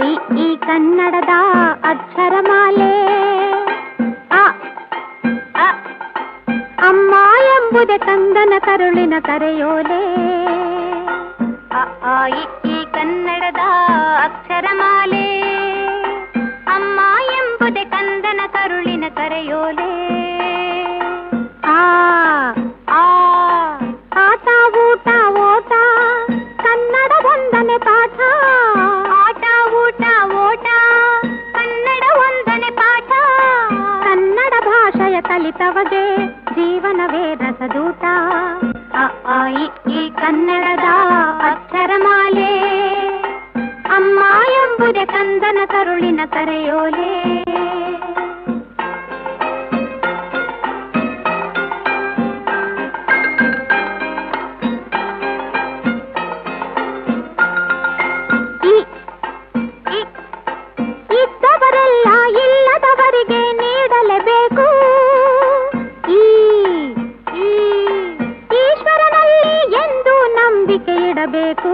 E ಈ ಕನ್ನಡದ ಅಕ್ಷರಮಾಲೆ ಅ ಅ ಅಮ್ಮ ಎಂಬುದೇ ಕಂದನ ಕರುಳಿನ ಕರೆಯೋಲೆ ಅ ಆ ಇ ಈ ಕನ್ನಡದ ಅಕ್ಷರಮಾಲೆ ಅಮ್ಮ ಎಂಬುದೇ ಕಂದನ ಕರುಳಿನ ಕರೆಯೋಲೆ ಆ ಆ ಆಟ ಊಟ ಓಟ ಕನ್ನಡ ಒಂದನೆ ಪಾಠ ಆಟ ಊಟ ಓಟ ಕನ್ನಡ ಒಂದನೆ ಪಾಠ ಕನ್ನಡ ಭಾಷೆಯ ಕಲಿತವಗೆ ಜೀವನವೇ ರಸದೂಟ ಅ ಆ ಇ ಈ ಕನ್ನಡದ ಅಕ್ಷರಮಾಲೆ ಅಮ್ಮ ಎಂಬುದೇ ಕಂದನ ಕರುಳಿನ ಕರೆಯೋಲೆ ಇದ್ದವರೆಲ್ಲ ಇಲ್ಲದವರಿಗೆ ನೀಡಲೇಬೇಕು ಈಶ್ವರನಲ್ಲಿ ಎಂದು ನಂಬಿಕೆ ಇಡಬೇಕು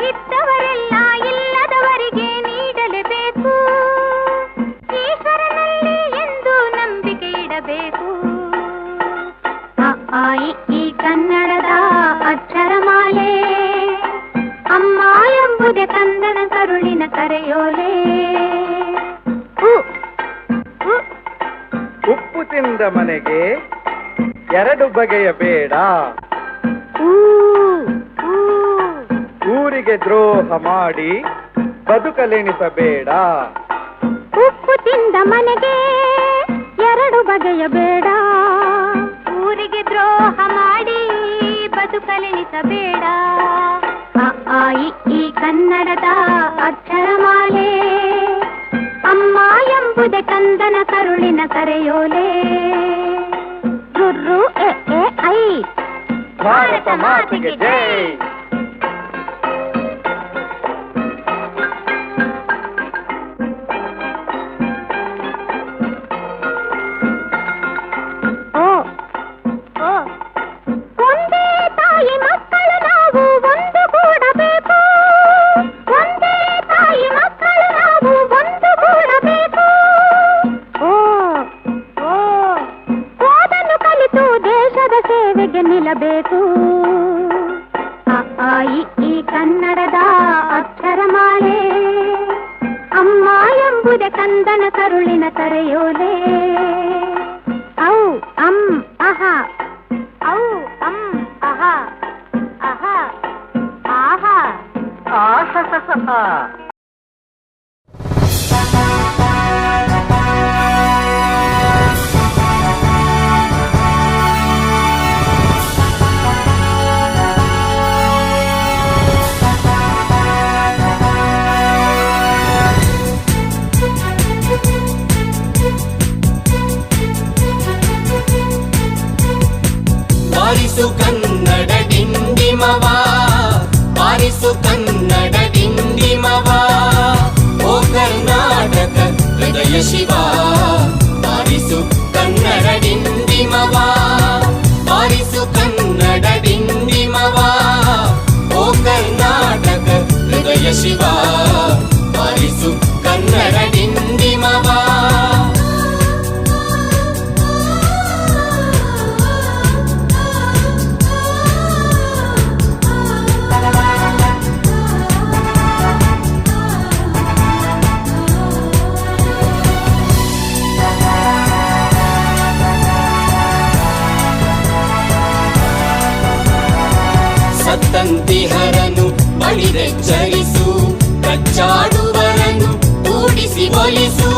ಇದ್ದವರೆಲ್ಲ ಇಲ್ಲದವರಿಗೆ ನೀಡಲೇಬೇಕು ಈಶ್ವರನಲ್ಲಿ ಎಂದು ನಂಬಿಕೆ ಇಡಬೇಕು ಅ ಆ ಇ ಈ ಕನ್ನಡದ ಅಕ್ಷರಮಾಲೆ ಅಮ್ಮ ಎಂಬುದೇ ಕಂದನ ಕರುಳಿನ ಕರೆಯೋಲೆ ಉಪ್ಪು ತಿಂದ ಮನೆಗೆ ಎರಡು ಬಗೆಯ ಬೇಡ ಊರಿಗೆ ದ್ರೋಹ ಮಾಡಿ ಬದುಕಲೆಣಿಸಬೇಡ ಉಪ್ಪು ತಿಂದ ಮನೆಗೆ ಎರಡು ಬಗೆಯ ಬೇಡ ಊರಿಗೆ ದ್ರೋಹ ಮಾಡಿ ಬದುಕಲೆಣಿಸಬೇಡ ಅ ಆ ಇ ಈ ಕನ್ನಡದ ಅಕ್ಷರಮಾಲೆ ಅಮ್ಮ ಎಂಬುದೇ ಕಂದನ ಕರುಳಿನ ಕರೆಯೋಲೆ ರುರ್ರು ಎ ಎ ಐ ಭಾರತ ಮಾತೆಗೆ ಜೈ. ಓ ಓ ಒಂದೇ ತಾಯಿ ಮಕ್ಕಳು ನಾವು ಒಂದು ಕೂಡಬೇಕು ಒಂದೇ ತಾಯಿ ಮಕ್ಕಳು ನಾವು ಒಂದು ಕೂಡಬೇಕು ಓ ಓ ಓದನ್ನು ಕಲಿತು ದೇಶದ ಸೇವೆಗೆ ನಿಲ್ಲಬೇಕು ಅ ಆ ಇ ಈ ಕನ್ನಡದ ಅಕ್ಷರಮಾಲೆ ಅಮ್ಮ ಎಂಬುದೇ ಕಂದನ ಕರುಳಿನ ಕರೆಯೋಲೆ ಔ ಅಂ ಅಹ ಔ ಅಂ ಅಹ ಅಹ ಆಹಾ ಆಹಾಹಾಹಾ. ಬಾರಿಸು ಕನ್ನಡ ಡಿಂಡಿಮವ ಬಾರಿಸು ಕನ್ನಡ ಡಿಂಡಿಮವ ಓ ಕರ್ನಾಟಕ ಹೃದಯ ಶಿವ ಬಾರಿಸು ಕನ್ನಡ ಡಿಂಡಿಮವ ಬಾರಿಸು ಕನ್ನಡ ಡಿಂಡಿಮವ ಓ ಕರ್ನಾಟಕ ಹೃದಯ ಶಿವ ಬಾರಿಸು ಕನ್ನಡ ಡಿಂಡಿಮವ ಸತ್ತಂತಿಹರನು ಬಡಿದೆಚ್ಚರಿಸು ಕಚ್ಚಾಡುವರನು ಕೂಡಿಸಿ ಒಲಿಸು